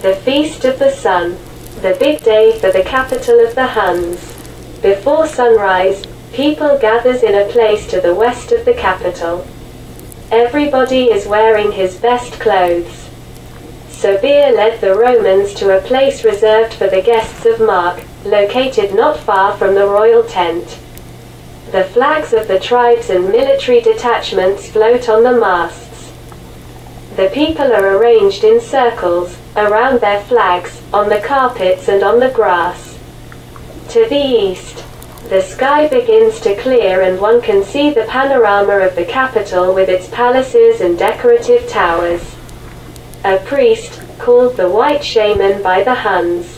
The Feast of the Sun. The big day for the capital of the Huns. Before sunrise, people gathers in a place to the west of the capital. Everybody is wearing his best clothes. Sabir led the Romans to a place reserved for the guests of mark, located not far from the royal tent. The flags of the tribes and military detachments float on the masts. The people are arranged in circles, around their flags, on the carpets and on the grass. To the east, the sky begins to clear and one can see the panorama of the capital with its palaces and decorative towers. A priest, called the White Shaman by the Huns,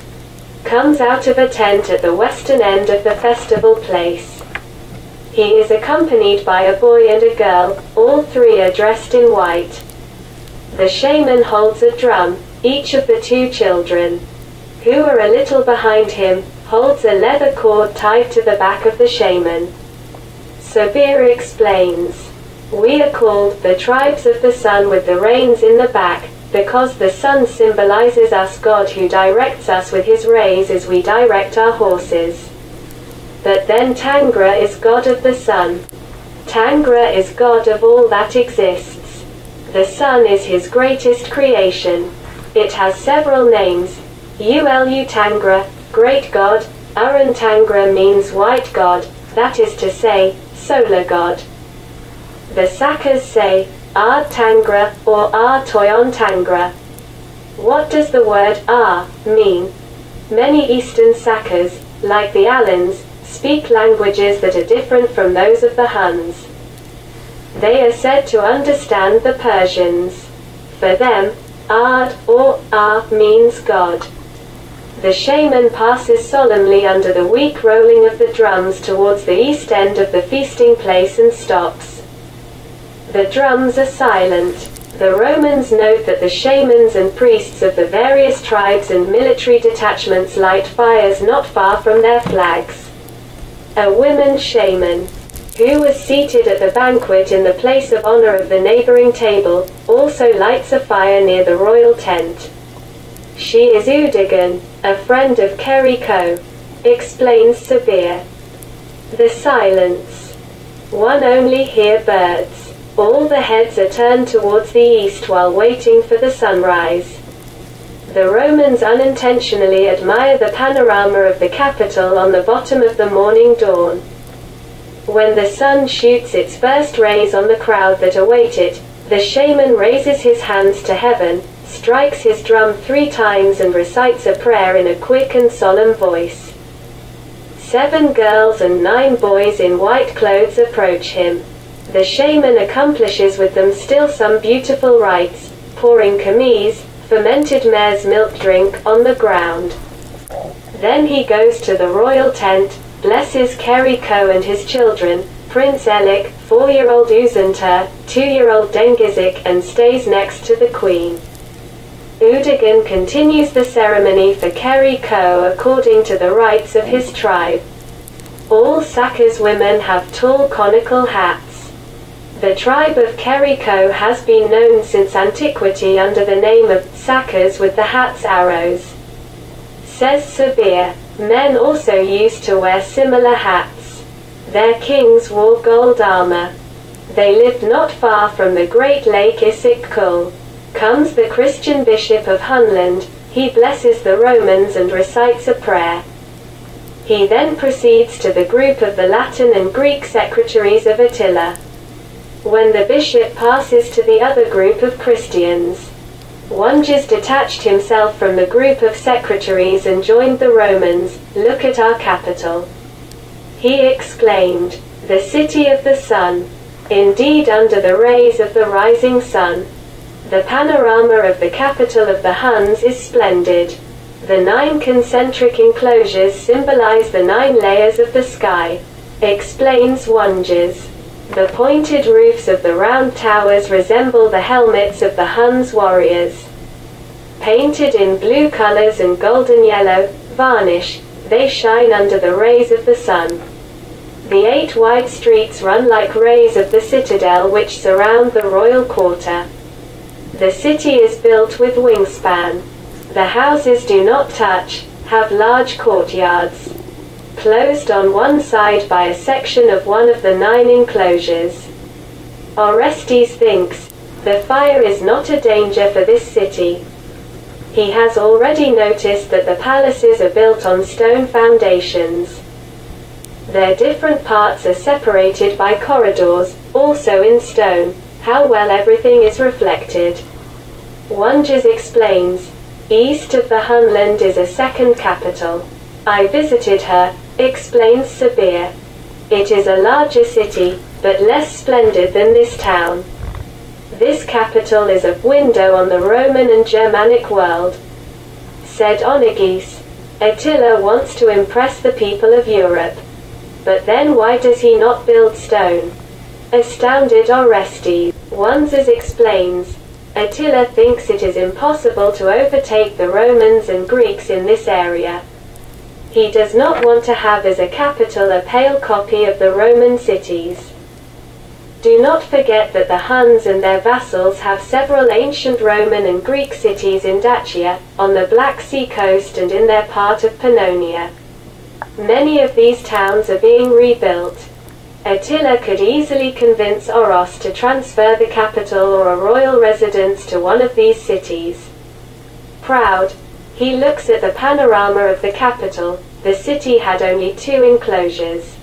comes out of a tent at the western end of the festival place. He is accompanied by a boy and a girl, all three are dressed in white. The shaman holds a drum, each of the two children, who are a little behind him, holds a leather cord tied to the back of the shaman. Sabir explains, "We are called the tribes of the sun with the reins in the back, because the sun symbolizes us, God who directs us with his rays as we direct our horses. But then Tengra is God of the sun. Tengra is God of all that exists. The sun is his greatest creation. It has several names. Ulu Tengra, great God. Arun Tengra means white God, that is to say, solar God. The Sakas say, Ar Tengra, or Ar Toyon Tengra. What does the word Ar mean? Many Eastern Sakas, like the Alans, speak languages that are different from those of the Huns. They are said to understand the Persians. For them, Ard or Ar means God. The shaman passes solemnly under the weak rolling of the drums towards the east end of the feasting place and stops. The drums are silent. The Romans note that the shamans and priests of the various tribes and military detachments light fires not far from their flags. A woman shaman, who was seated at the banquet in the place of honor of the neighboring table, also lights a fire near the royal tent. She is Udigan, a friend of Keriko, explains Sabir. The silence. One only hear birds. All the heads are turned towards the east while waiting for the sunrise. The Romans unintentionally admire the panorama of the capital on the bottom of the morning dawn. When the sun shoots its first rays on the crowd that await it, the shaman raises his hands to heaven, strikes his drum 3 times and recites a prayer in a quick and solemn voice. 7 girls and 9 boys in white clothes approach him. The shaman accomplishes with them still some beautiful rites, pouring kamiz, fermented mare's milk drink, on the ground. Then he goes to the royal tent, blesses Keriko and his children, Prince Ellak, 4-year-old Uzun-Tur, 2-year-old Dengizik, and stays next to the queen. Udigan continues the ceremony for Keriko according to the rites of his tribe. All Sakas women have tall conical hats. The tribe of Keriko has been known since antiquity under the name of Sakas with the hat's arrows. Says Sabir, men also used to wear similar hats. Their kings wore gold armor. They lived not far from the great lake Issyk-Kul. Comes the Christian bishop of Hunland, he blesses the Romans and recites a prayer. He then proceeds to the group of the Latin and Greek secretaries of Attila. When the bishop passes to the other group of Christians, Wanges detached himself from the group of secretaries and joined the Romans. Look at our capital. He exclaimed, the city of the sun. Indeed, under the rays of the rising sun. The panorama of the capital of the Huns is splendid. The 9 concentric enclosures symbolize the 9 layers of the sky, explains Wanges. The pointed roofs of the round towers resemble the helmets of the Huns warriors. Painted in blue colors and golden yellow, varnish, they shine under the rays of the sun. The 8 wide streets run like rays of the citadel which surround the royal quarter. The city is built with wingspan. The houses do not touch, have large courtyards, closed on one side by a section of one of the 9 enclosures. Orestes thinks, the fire is not a danger for this city. He has already noticed that the palaces are built on stone foundations. Their different parts are separated by corridors, also in stone. How well everything is reflected. Dengizik explains, east of the Hunland is a second capital. I visited her, explains Sabir. It is a larger city, but less splendid than this town. This capital is a window on the Roman and Germanic world. Said Onegis, Attila wants to impress the people of Europe. But then why does he not build stone? Astounded Orestes. Dengizik explains, Attila thinks it is impossible to overtake the Romans and Greeks in this area. He does not want to have as a capital a pale copy of the Roman cities. Do not forget that the Huns and their vassals have several ancient Roman and Greek cities in Dacia, on the Black Sea coast and in their part of Pannonia. Many of these towns are being rebuilt. Attila could easily convince Oros to transfer the capital or a royal residence to one of these cities. Proud, he looks at the panorama of the capital. The city had only 2 enclosures.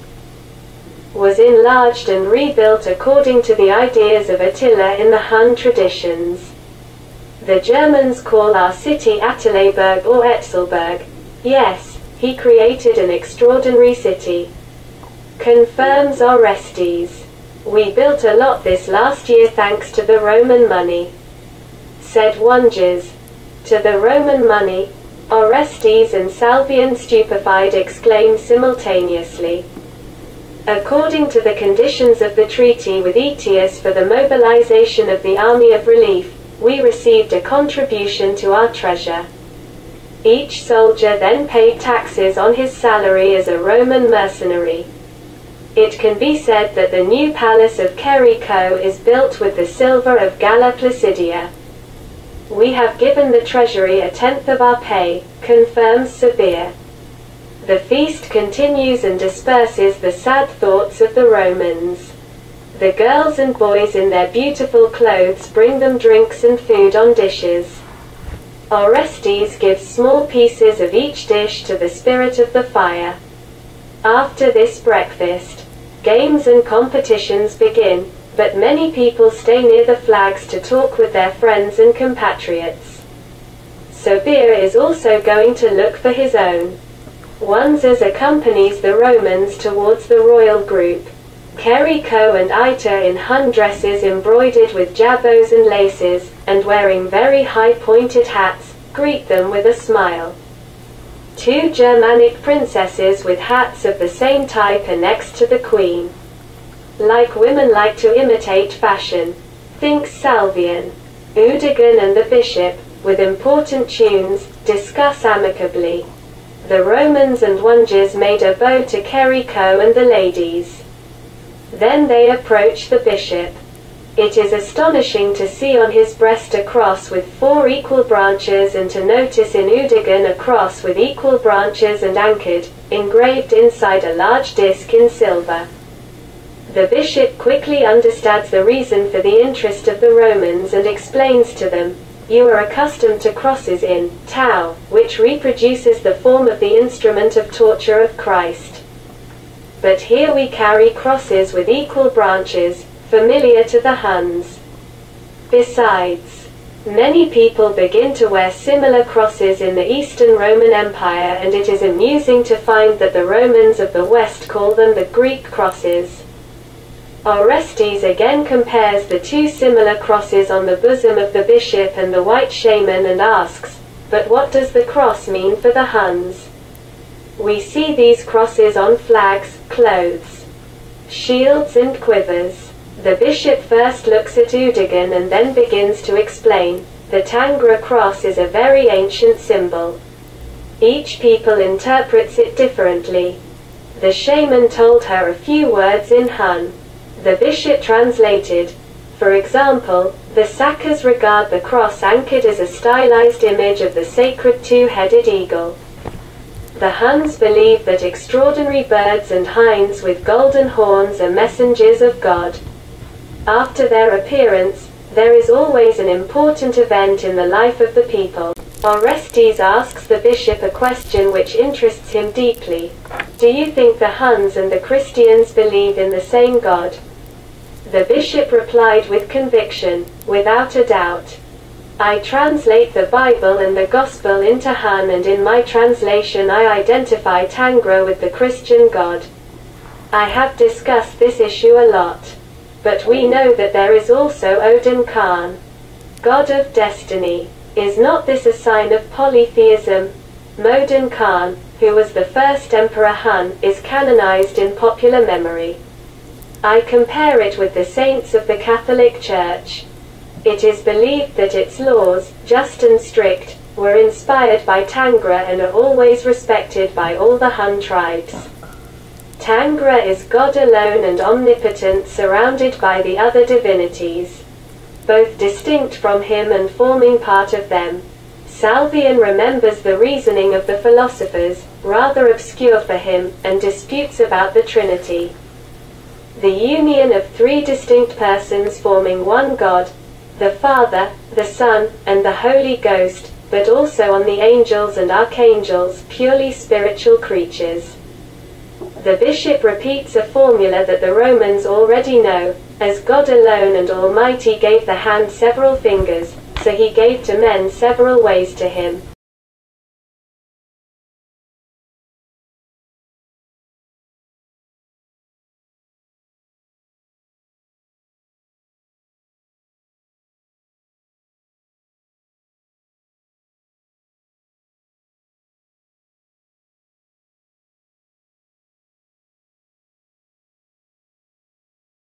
Was enlarged and rebuilt according to the ideas of Attila in the Hun traditions. The Germans call our city Attilaburg or Etzelburg. Yes, he created an extraordinary city. Confirms Orestes. We built a lot this last year thanks to the Roman money. Said Dengizik. To the Roman money? Orestes and Salvian stupefied exclaim simultaneously. According to the conditions of the treaty with Aetius for the mobilization of the army of relief, we received a contribution to our treasure. Each soldier then paid taxes on his salary as a Roman mercenary. It can be said that the new palace of Jericho is built with the silver of Galla Placidia. We have given the treasury 1/10 of our pay, confirms Sabir. The feast continues and disperses the sad thoughts of the Romans. The girls and boys in their beautiful clothes bring them drinks and food on dishes. Orestes gives small pieces of each dish to the spirit of the fire. After this breakfast, games and competitions begin, but many people stay near the flags to talk with their friends and compatriots. Sabir is also going to look for his own. Dengizik accompanies the Romans towards the royal group. Jericho and Aita in Hun dresses embroidered with jabots and laces, and wearing very high-pointed hats, greet them with a smile. 2 Germanic princesses with hats of the same type are next to the queen. Like women like to imitate fashion, thinks Salvian. Udigan and the bishop, with important tunes, discuss amicably. The Romans and Dengizik made a bow to Jericho and the ladies. Then they approach the bishop. It is astonishing to see on his breast a cross with 4 equal branches and to notice in Udigan a cross with equal branches and anchored, engraved inside a large disc in silver. The bishop quickly understands the reason for the interest of the Romans and explains to them, you are accustomed to crosses in Tau, which reproduces the form of the instrument of torture of Christ. But here we carry crosses with equal branches, familiar to the Huns. Besides, many people begin to wear similar crosses in the Eastern Roman Empire, and it is amusing to find that the Romans of the West call them the Greek crosses. Orestes again compares the 2 similar crosses on the bosom of the bishop and the white shaman and asks, but what does the cross mean for the Huns? We see these crosses on flags, clothes, shields and quivers. The bishop first looks at Udigan and then begins to explain, the Tangra cross is a very ancient symbol. Each people interprets it differently. The shaman told her a few words in Hun. The bishop translated, For example, the Sakas regard the cross anchored as a stylized image of the sacred two-headed eagle. The Huns believe that extraordinary birds and hinds with golden horns are messengers of God. After their appearance, there is always an important event in the life of the people. Orestes asks the bishop a question which interests him deeply. Do you think the Huns and the Christians believe in the same God? The bishop replied with conviction, without a doubt. I translate the Bible and the Gospel into Hun, and in my translation I identify Tangra with the Christian God. I have discussed this issue a lot. But we know that there is also Odin Khan, God of destiny. Is not this a sign of polytheism? Modin Khan, who was the first Emperor Hun, is canonized in popular memory. I compare it with the saints of the Catholic Church. It is believed that its laws, just and strict, were inspired by Tangra and are always respected by all the Hun tribes. Tangra is God alone and omnipotent, surrounded by the other divinities, both distinct from him and forming part of them. Salvian remembers the reasoning of the philosophers, rather obscure for him, and disputes about the Trinity. The union of three distinct persons forming one God, the Father, the Son, and the Holy Ghost, but also on the angels and archangels, purely spiritual creatures. The bishop repeats a formula that the Romans already know, as God alone and almighty gave the hand several fingers, so he gave to men several ways to him.